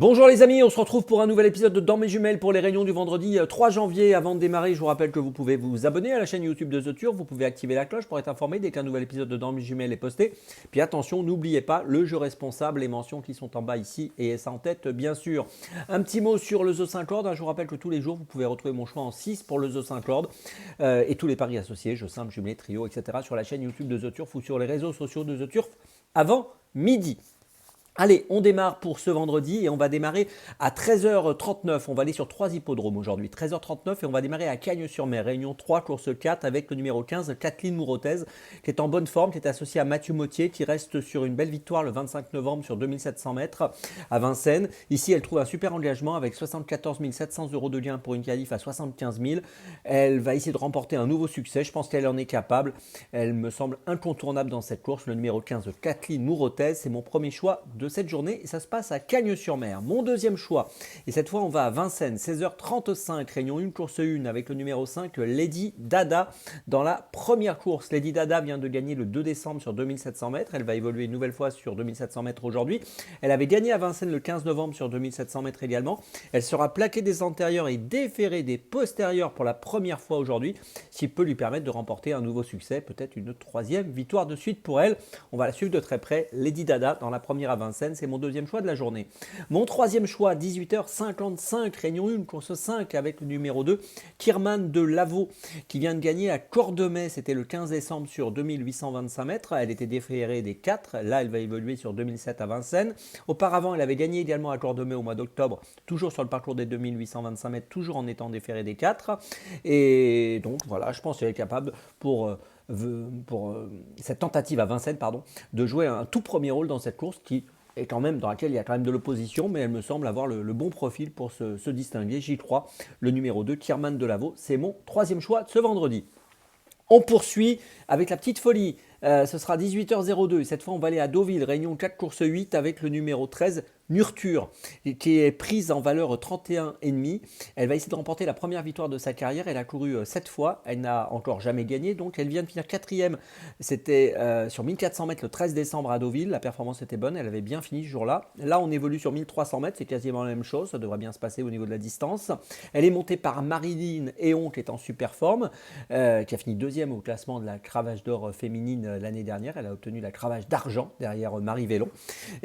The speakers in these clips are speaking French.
Bonjour les amis, on se retrouve pour un nouvel épisode de Dans mes jumelles pour les réunions du vendredi 3 janvier. Avant de démarrer, je vous rappelle que vous pouvez vous abonner à la chaîne YouTube de The Turf, vous pouvez activer la cloche pour être informé dès qu'un nouvel épisode de Dans mes jumelles est posté. Puis attention, n'oubliez pas le jeu responsable, les mentions qui sont en bas ici et ça en tête bien sûr. Un petit mot sur le The 5 Lord, je vous rappelle que tous les jours vous pouvez retrouver mon choix en 6 pour le The 5 Lord et tous les paris associés, jeux simples, jumelés, trio, etc. sur la chaîne YouTube de The Turf ou sur les réseaux sociaux de The Turf avant midi. Allez, on démarre pour ce vendredi et on va démarrer à 13h39. On va aller sur 3 hippodromes aujourd'hui. 13h39 et on va démarrer à Cagnes-sur-Mer. Réunion 3, course 4 avec le numéro 15, Kathleen Mourotez, qui est en bonne forme, qui est associée à Mathieu Mottier, qui reste sur une belle victoire le 25 novembre sur 2700 mètres à Vincennes. Ici, elle trouve un super engagement avec 74 700 € de gain pour une qualif à 75 000. Elle va essayer de remporter un nouveau succès. Je pense qu'elle en est capable. Elle me semble incontournable dans cette course. Le numéro 15, Kathleen Mourotez, c'est mon premier choix de cette journée et ça se passe à Cagnes-sur-Mer. Mon deuxième choix, et cette fois on va à Vincennes, 16h35, réunion 1, course 1 avec le numéro 5, Lady Dada dans la première course. Lady Dada vient de gagner le 2 décembre sur 2700 mètres, elle va évoluer une nouvelle fois sur 2700 mètres aujourd'hui. Elle avait gagné à Vincennes le 15 novembre sur 2700 mètres également. Elle sera plaquée des antérieurs et déférée des postérieurs pour la première fois aujourd'hui, ce qui peut lui permettre de remporter un nouveau succès, peut-être une troisième victoire de suite pour elle. On va la suivre de très près, Lady Dada dans la première à Vincennes. C'est mon deuxième choix de la journée. Mon troisième choix, 18h55, réunion 1, course 5 avec le numéro 2, Kirman de Lavaux, qui vient de gagner à Cordemais. C'était le 15 décembre sur 2825 mètres. Elle était déférée des 4. Là, elle va évoluer sur 2007 à Vincennes. Auparavant, elle avait gagné également à Cordemais au mois d'octobre, toujours sur le parcours des 2825 mètres, toujours en étant déférée des 4. Et donc, voilà, je pense qu'elle est capable pour cette tentative à Vincennes, de jouer un tout premier rôle dans cette course et quand même dans laquelle il y a quand même de l'opposition, mais elle me semble avoir le bon profil pour se distinguer. J'y crois. Le numéro 2, Kirman de Lavaux, c'est mon troisième choix de ce vendredi. On poursuit avec la petite folie. Ce sera 18h02. Cette fois, on va aller à Deauville, réunion 4, course 8 avec le numéro 13, Nurture, qui est prise en valeur 31,5. Elle va essayer de remporter la première victoire de sa carrière. Elle a couru 7 fois. Elle n'a encore jamais gagné. Donc, elle vient de finir 4e. C'était sur 1400 mètres le 13 décembre à Deauville. La performance était bonne. Elle avait bien fini ce jour-là. Là, on évolue sur 1300 mètres. C'est quasiment la même chose. Ça devrait bien se passer au niveau de la distance. Elle est montée par Marilyn Héon, qui est en super forme, qui a fini 2e au classement de la cravache d'or féminine l'année dernière. Elle a obtenu la cravache d'argent derrière Marie Vélon.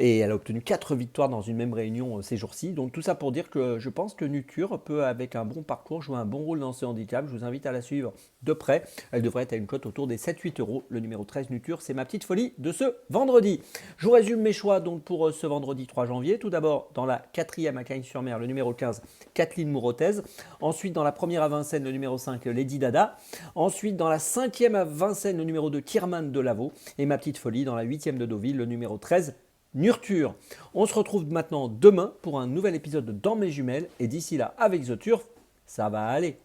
Et elle a obtenu 4 victoires dans une même réunion ces jours-ci. Donc tout ça pour dire que je pense que Nuture peut, avec un bon parcours, jouer un bon rôle dans ce handicap. Je vous invite à la suivre de près. Elle devrait être à une cote autour des 7-8 €. Le numéro 13 Nuture, c'est ma petite folie de ce vendredi. Je vous résume mes choix donc pour ce vendredi 3 janvier. Tout d'abord, dans la 4e à Cagnes-sur-Mer, le numéro 15, Kathleen Mourotez. Ensuite, dans la première à Vincennes, le numéro 5, Lady Dada. Ensuite, dans la 5e à Vincennes, le numéro 2, Kirman de Lavaux. Et ma petite folie, dans la 8e de Deauville, le numéro 13, Nurture. On se retrouve maintenant demain pour un nouvel épisode de Dans mes jumelles. Et d'ici là, avec The Turf, ça va aller.